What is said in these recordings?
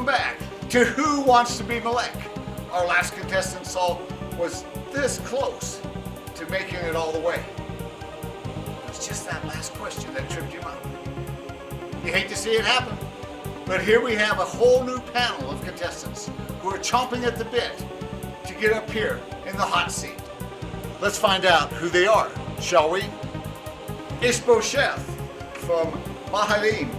back to Who Wants to Be Melek? Our last contestant, Saul, was this close to making it all the way. It was just that last question that tripped him up. You hate to see it happen, but here we have a whole new panel of contestants who are chomping at the bit to get up here in the hot seat. Let's find out who they are, shall we? Ishbosheth from Mahalim.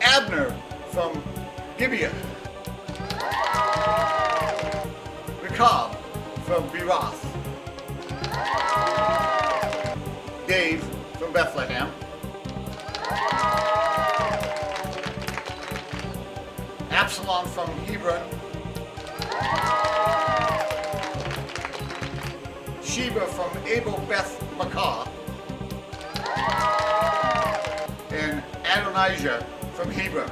Abner from Gibeah. Rechab from Berath. Dave from Bethlehem. Absalom from Hebron. Sheba from Abel Beth Makkah. And Adonijah from Hebron.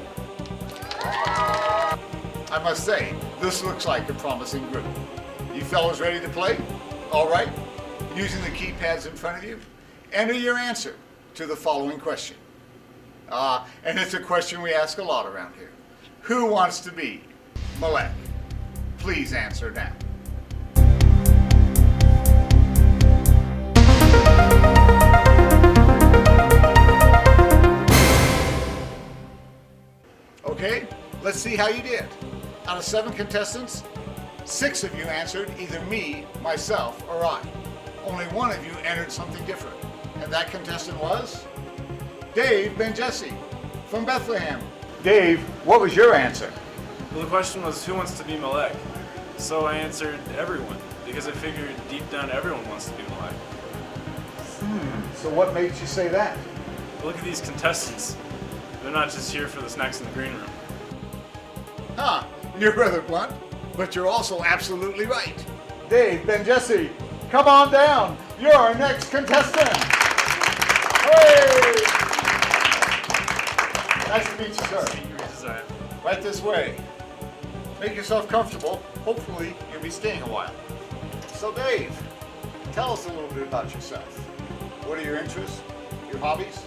I must say, this looks like a promising group. You fellas ready to play? All right. Using the keypads in front of you, enter your answer to the following question. And it's a question we ask a lot around here. Who wants to be Melek? Please answer now. Okay, let's see how you did. Out of 7 contestants, 6 of you answered either me, myself, or I. Only 1 of you entered something different. And that contestant was Dave Ben-Jesse from Bethlehem. Dave, what was your answer? Well, the question was, who wants to be Melek? So I answered everyone, because I figured deep down everyone wants to be Melek. So what made you say that? Look at these contestants. They're not just here for the snacks in the green room. You're rather blunt, but you're also absolutely right. Dave Ben-Jesse, come on down. You're our next contestant. Hey! Nice to meet you, sir. Right this way. Make yourself comfortable. Hopefully, you'll be staying a while. So, Dave, tell us a little bit about yourself. What are your interests, your hobbies?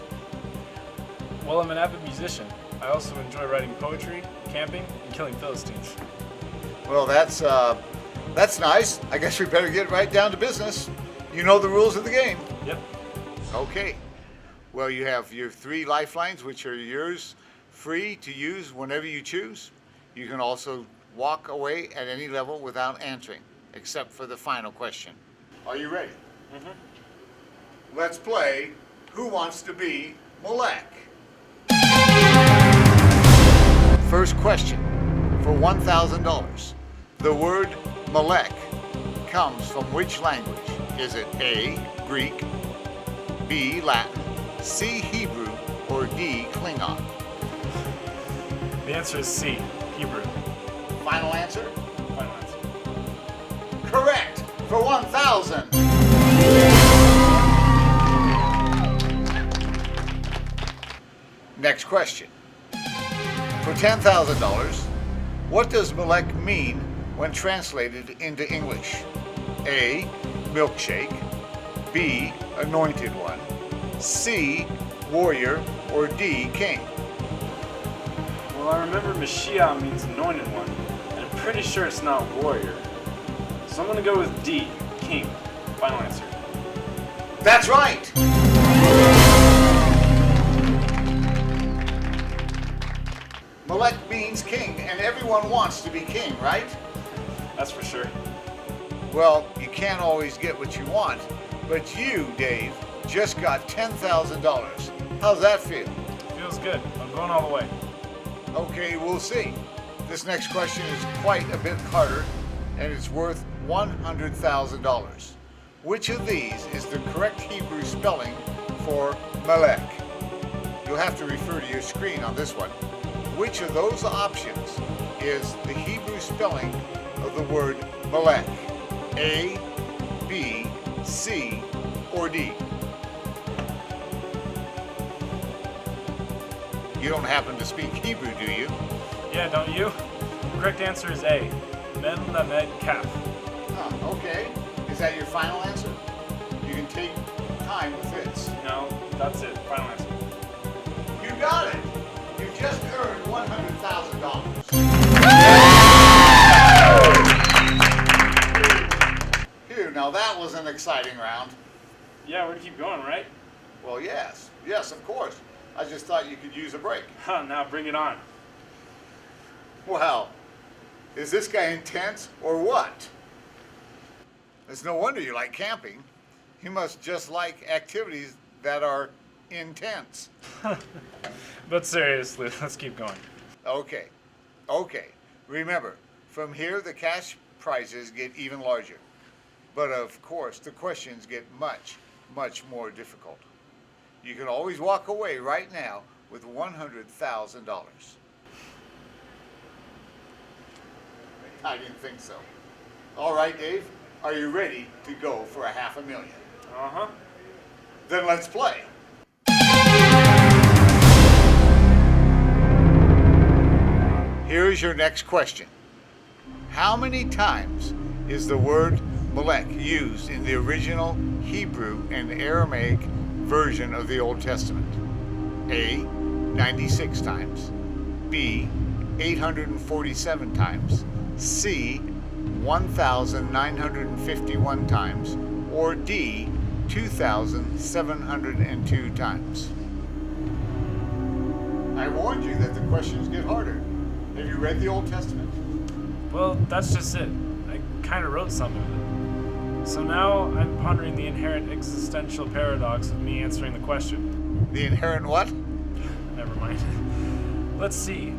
Well, I'm an avid musician. I also enjoy writing poetry, camping, and killing Philistines. Well, that's nice. I guess we better get right down to business. You know the rules of the game. Yep. Okay. Well, you have your 3 lifelines, which are yours, free to use whenever you choose. You can also walk away at any level without answering, except for the final question. Are you ready? Mm-hmm. Let's play Who Wants to Be Melek? First question, for $1,000. The word Melek comes from which language? Is it A, Greek, B, Latin, C, Hebrew, or D, Klingon? The answer is C, Hebrew. Final answer? Final answer. Correct, for $1,000. Next question. For $10,000, what does Melek mean when translated into English? A, milkshake, B, anointed one, C, warrior, or D, king? Well, I remember Mashiach means anointed one, and I'm pretty sure it's not warrior. So I'm gonna go with D, king. Final answer. That's right! Melek means king, and everyone wants to be king, right? That's for sure. Well, you can't always get what you want, but you, Dave, just got $10,000. How's that feel? Feels good. I'm going all the way. Okay, we'll see. This next question is quite a bit harder, and it's worth $100,000. Which of these is the correct Hebrew spelling for Melek? You'll have to refer to your screen on this one. Which of those options is the Hebrew spelling of the word Melek? A, B, C, or D? You don't happen to speak Hebrew, do you? Yeah, don't you? The correct answer is A, Mem Lamed Kaf. Okay. Is that your final answer? You can take time with this. No, that's it. Final answer. You got it. Now that was an exciting round. Yeah, we're gonna keep going, right? Well, yes. Yes, of course. I just thought you could use a break. Huh, now bring it on. Well, is this guy intense or what? It's no wonder you like camping. You must just like activities that are intense. But seriously, let's keep going. Okay. Remember, from here the cash prizes get even larger. But of course, the questions get much, much more difficult. You can always walk away right now with $100,000. I didn't think so. All right, Dave, are you ready to go for $500,000? Uh-huh. Then let's play. Here is your next question. How many times is the word Melek used in the original Hebrew and Aramaic version of the Old Testament? A, 96 times. B, 847 times. C, 1,951 times. Or D, 2,702 times. I warned you that the questions get harder. Have you read the Old Testament? Well, that's just it. I kind of wrote some of it. So now I'm pondering the inherent existential paradox of me answering the question. The inherent what? Never mind. Let's see.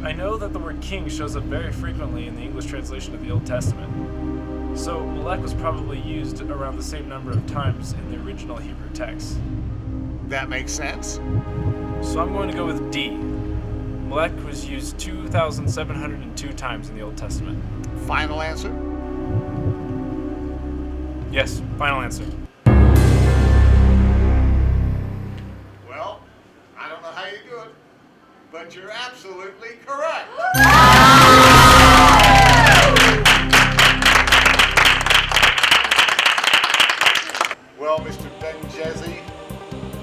I know that the word king shows up very frequently in the English translation of the Old Testament. So Melek was probably used around the same number of times in the original Hebrew text. That makes sense. So I'm going to go with D. Melek was used 2,702 times in the Old Testament. Final answer? Yes, final answer. Well, I don't know how you do it, but you're absolutely correct. Well, Mr. Benjezi,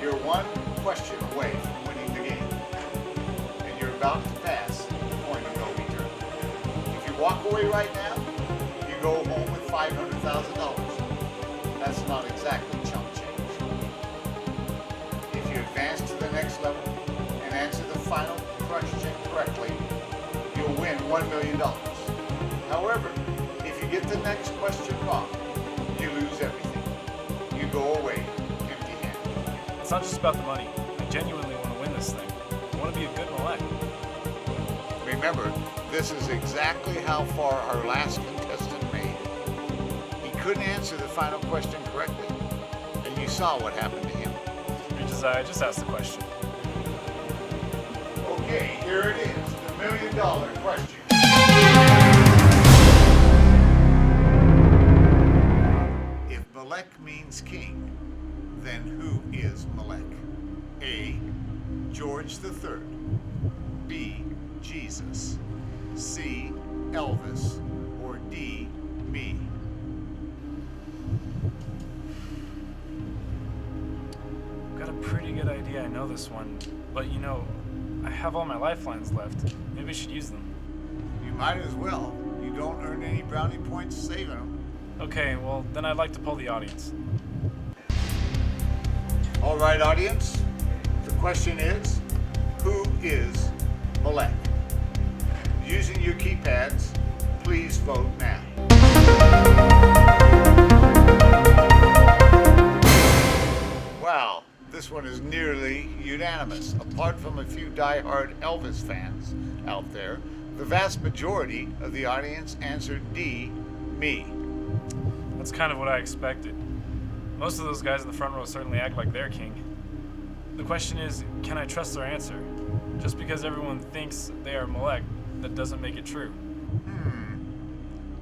you're one question away from winning the game. And you're about to pass the point of no return. If you walk away right now, you go home with $500,000. That's not exactly chump change. If you advance to the next level and answer the final question correctly, you'll win $1 million. However, if you get the next question wrong, you lose everything. You go away empty-handed. It's not just about the money. I genuinely want to win this thing. I want to be a good Melek. Remember, this is exactly how far our last contestant made. He couldn't answer the final question correctly, and you saw what happened to him. I just asked the question. Okay, here it is, the $1 million question. If Melek means king, then who is Melek? A, George III. B, Jesus. C, Elvis. Or D, me. Got a pretty good idea I know this one, but you know, I have all my lifelines left. Maybe I should use them. You might as well. You don't earn any brownie points saving them. Okay, well, then I'd like to poll the audience. All right, audience. The question is, who is Melek? Using your keypads, please vote now. Wow, this one is nearly unanimous. Apart from a few die-hard Elvis fans out there, the vast majority of the audience answered D, me. That's kind of what I expected. Most of those guys in the front row certainly act like they're king. The question is, can I trust their answer? Just because everyone thinks they are Melek, that doesn't make it true.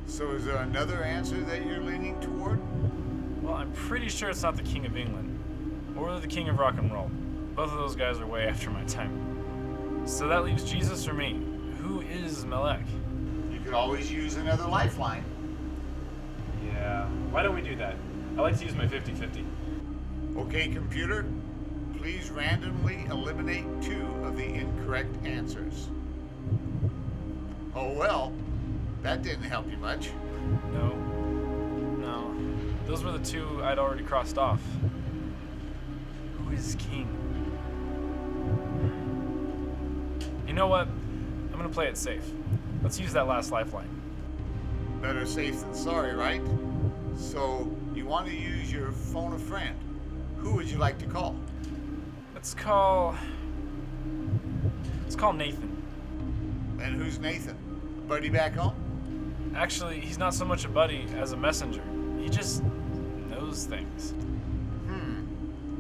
So is there another answer that you're leaning toward? Well, I'm pretty sure it's not the King of England, or the King of Rock and Roll. Both of those guys are way after my time. So that leaves Jesus or me. Who is Melek? You could always use another lifeline. Yeah, why don't we do that? I like to use my 50-50. Okay, computer, please randomly eliminate 2 of the incorrect answers. Oh well, that didn't help you much. No. Those were the two I'd already crossed off. Who is king? You know what? I'm gonna play it safe. Let's use that last lifeline. Better safe than sorry, right? So you want to use your phone a friend. Who would you like to call? Let's call Nathan. And who's Nathan? Buddy back home? Actually, he's not so much a buddy as a messenger. He just knows things.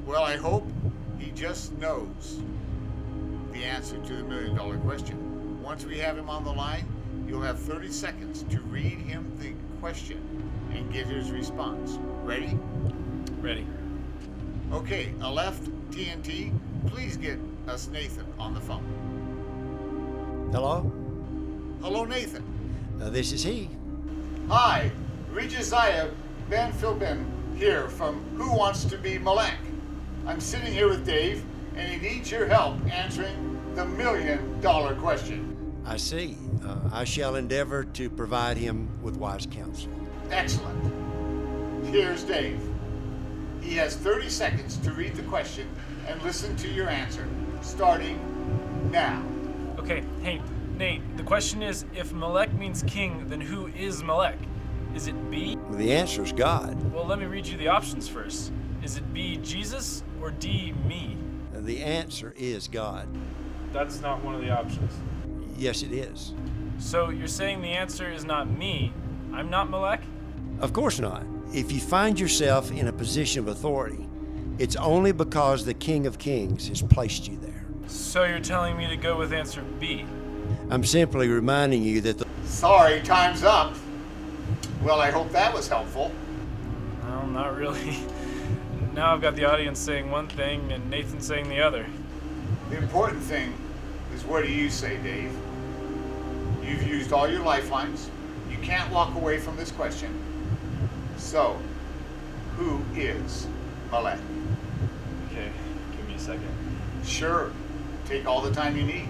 Well, I hope he just knows the answer to the $1 million question. Once we have him on the line, you'll have 30 seconds to read him the question and get his response. Ready? Ready. Okay, Aleph TNT, please get us Nathan on the phone. Hello? Hello, Nathan. This is he. Hi, Regiziah Ben Philbin here from Who Wants to Be Melek. I'm sitting here with Dave, and he needs your help answering the $1 million question. I see. I shall endeavor to provide him with wise counsel. Excellent. Here's Dave. He has 30 seconds to read the question and listen to your answer, starting now. Okay, hey, Nate, the question is, if Melek means king, then who is Melek? Is it B? The answer is God. Well, let me read you the options first. Is it B, Jesus, or D, me? The answer is God. That's not one of the options. Yes, it is. So you're saying the answer is not me? I'm not Melek? Of course not. If you find yourself in a position of authority, it's only because the King of Kings has placed you there. So you're telling me to go with answer B? I'm simply reminding you that the Sorry, time's up. Well, I hope that was helpful. Well, not really. Now I've got the audience saying one thing and Nathan saying the other. The important thing is, what do you say, Dave? You've used all your lifelines. You can't walk away from this question. So, who is Melek? Okay, give me a second. Sure, take all the time you need.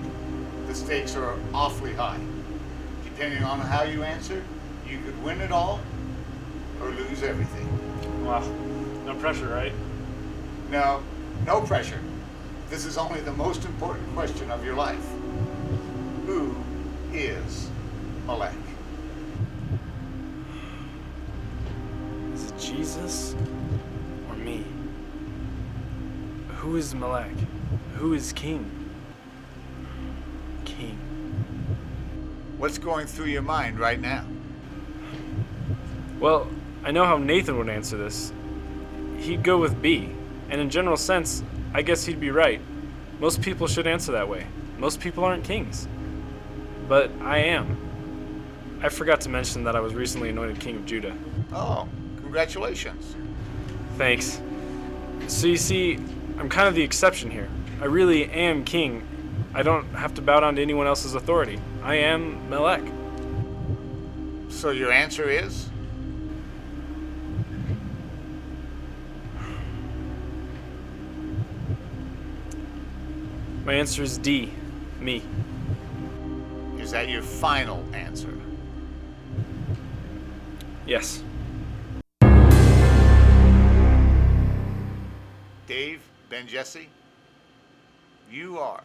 The stakes are awfully high. Depending on how you answer, you could win it all or lose everything. Wow, no pressure, right? No, no pressure. This is only the most important question of your life. Who is Melek? Is it Jesus or me? Who is Melek? Who is king? King. What's going through your mind right now? Well, I know how Nathan would answer this. He'd go with B. And in general sense, I guess he'd be right. Most people should answer that way. Most people aren't kings. But I am. I forgot to mention that I was recently anointed king of Judah. Oh, congratulations. Thanks. So you see, I'm kind of the exception here. I really am king. I don't have to bow down to anyone else's authority. I am Melek. So your answer is? My answer is D, me. Is that your final answer? Yes. Dave, Ben Jesse, you are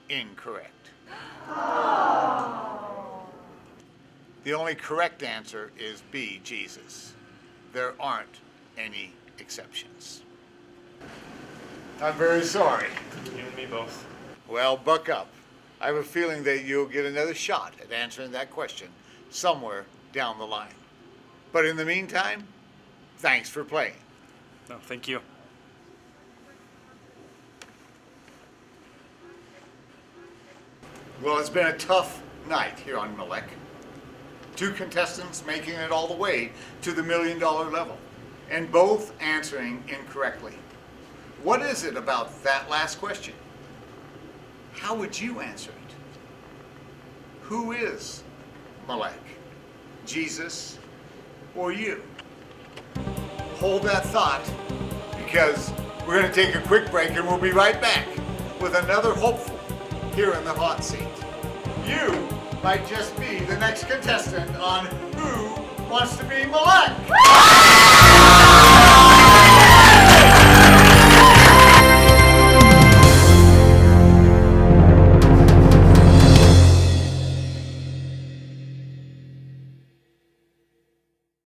incorrect. The only correct answer is B, Jesus. There aren't any exceptions. I'm very sorry. You and me both. Well, buck up. I have a feeling that you'll get another shot at answering that question somewhere down the line. But in the meantime, thanks for playing. No, thank you. Well, it's been a tough night here on Melek. 2 contestants making it all the way to the $1 million level, and both answering incorrectly. What is it about that last question? How would you answer it? Who is Melek? Jesus or you? Hold that thought, because we're going to take a quick break and we'll be right back with another hopeful here in the hot seat. You might just be the next contestant on Who wants to be Melek?